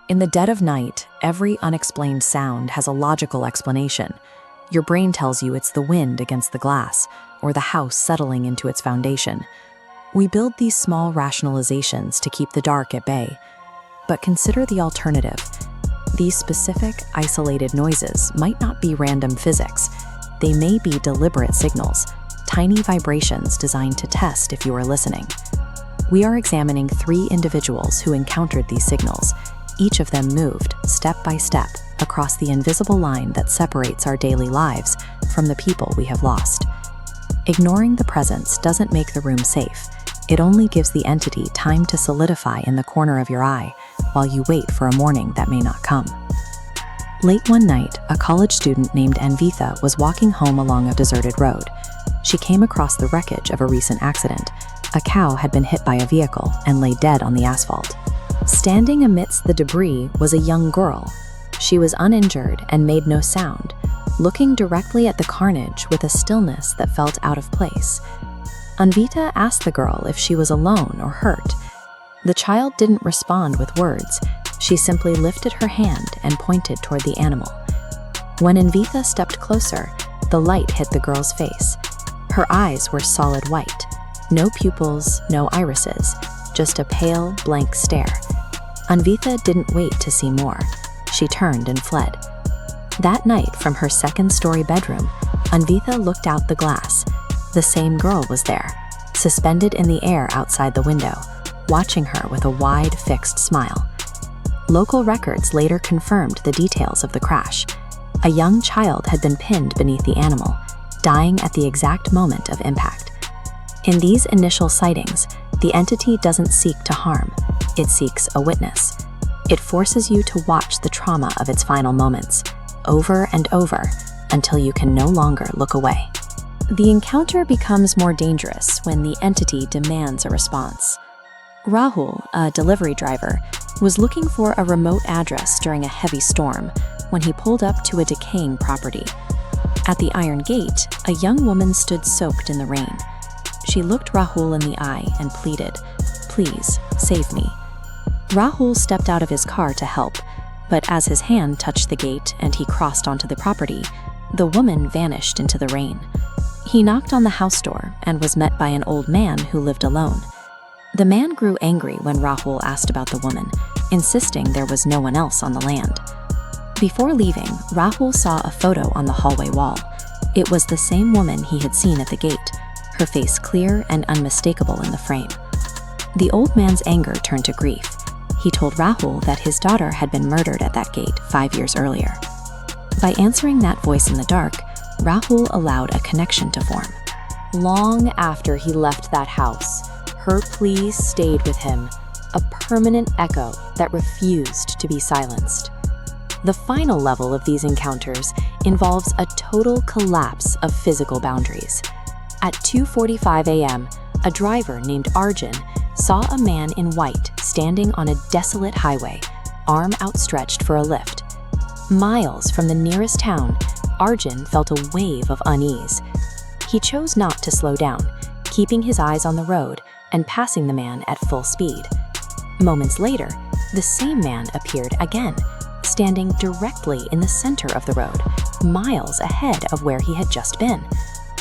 In the dead of night, every unexplained sound has a logical explanation. Your brain tells you it's the wind against the glass, or the house settling into its foundation. We build these small rationalizations to keep the dark at bay. But consider the alternative. These specific, isolated noises might not be random physics. They may be deliberate signals, tiny vibrations designed to test if you are listening. We are examining 3 individuals who encountered these signals. Each of them moved, step by step, across the invisible line that separates our daily lives from the people we have lost. Ignoring the presence doesn't make the room safe. It only gives the entity time to solidify in the corner of your eye while you wait for a morning that may not come. Late one night, a college student named Anvitha was walking home along a deserted road. She came across the wreckage of a recent accident. A cow had been hit by a vehicle and lay dead on the asphalt. Standing amidst the debris was a young girl. She was uninjured and made no sound, looking directly at the carnage with a stillness that felt out of place. Anvita asked the girl if she was alone or hurt. The child didn't respond with words. She simply lifted her hand and pointed toward the animal. When Anvita stepped closer, the light hit the girl's face. Her eyes were solid white. No pupils, no irises, just a pale, blank stare. Anvita didn't wait to see more. She turned and fled. That night, from her second-story bedroom, Anvita looked out the glass. The same girl was there, suspended in the air outside the window, watching her with a wide, fixed smile. Local records later confirmed the details of the crash. A young child had been pinned beneath the animal, dying at the exact moment of impact. In these initial sightings, the entity doesn't seek to harm. It seeks a witness. It forces you to watch the trauma of its final moments, over and over, until you can no longer look away. The encounter becomes more dangerous when the entity demands a response. Rahul, a delivery driver, was looking for a remote address during a heavy storm when he pulled up to a decaying property. At the iron gate, a young woman stood soaked in the rain. She looked Rahul in the eye and pleaded, "Please, save me." Rahul stepped out of his car to help, but as his hand touched the gate and he crossed onto the property, the woman vanished into the rain. He knocked on the house door and was met by an old man who lived alone. The man grew angry when Rahul asked about the woman, insisting there was no one else on the land. Before leaving, Rahul saw a photo on the hallway wall. It was the same woman he had seen at the gate, her face clear and unmistakable in the frame. The old man's anger turned to grief. He told Rahul that his daughter had been murdered at that gate 5 years earlier. By answering that voice in the dark, Rahul allowed a connection to form. Long after he left that house, her pleas stayed with him, a permanent echo that refused to be silenced. The final level of these encounters involves a total collapse of physical boundaries. At 2:45 a.m., a driver named Arjun saw a man in white standing on a desolate highway, arm outstretched for a lift. Miles from the nearest town, Arjun felt a wave of unease. He chose not to slow down, keeping his eyes on the road and passing the man at full speed. Moments later, the same man appeared again, standing directly in the center of the road, miles ahead of where he had just been.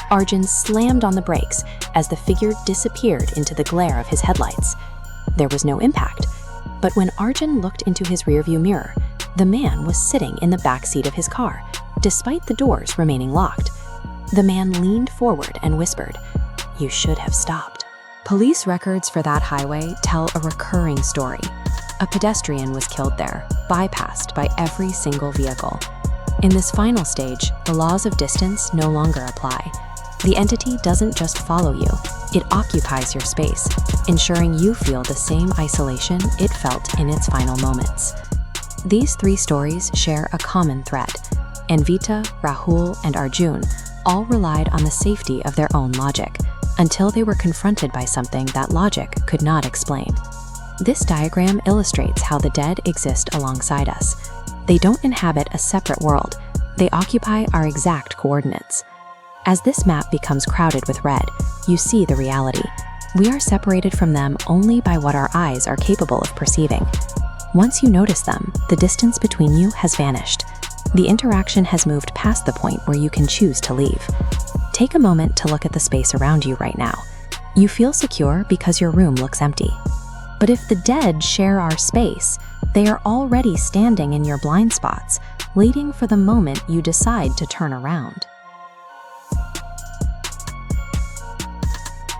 Arjun slammed on the brakes as the figure disappeared into the glare of his headlights. There was no impact, but when Arjun looked into his rearview mirror, the man was sitting in the back seat of his car, despite the doors remaining locked. The man leaned forward and whispered, "You should have stopped." Police records for that highway tell a recurring story. A pedestrian was killed there, bypassed by every single vehicle. In this final stage, the laws of distance no longer apply. The entity doesn't just follow you, it occupies your space, ensuring you feel the same isolation it felt in its final moments. These 3 stories share a common thread. Anvita, Rahul, and Arjun all relied on the safety of their own logic, until they were confronted by something that logic could not explain. This diagram illustrates how the dead exist alongside us. They don't inhabit a separate world, they occupy our exact coordinates. As this map becomes crowded with red, you see the reality. We are separated from them only by what our eyes are capable of perceiving. Once you notice them, the distance between you has vanished. The interaction has moved past the point where you can choose to leave. Take a moment to look at the space around you right now. You feel secure because your room looks empty. But if the dead share our space, they are already standing in your blind spots, waiting for the moment you decide to turn around.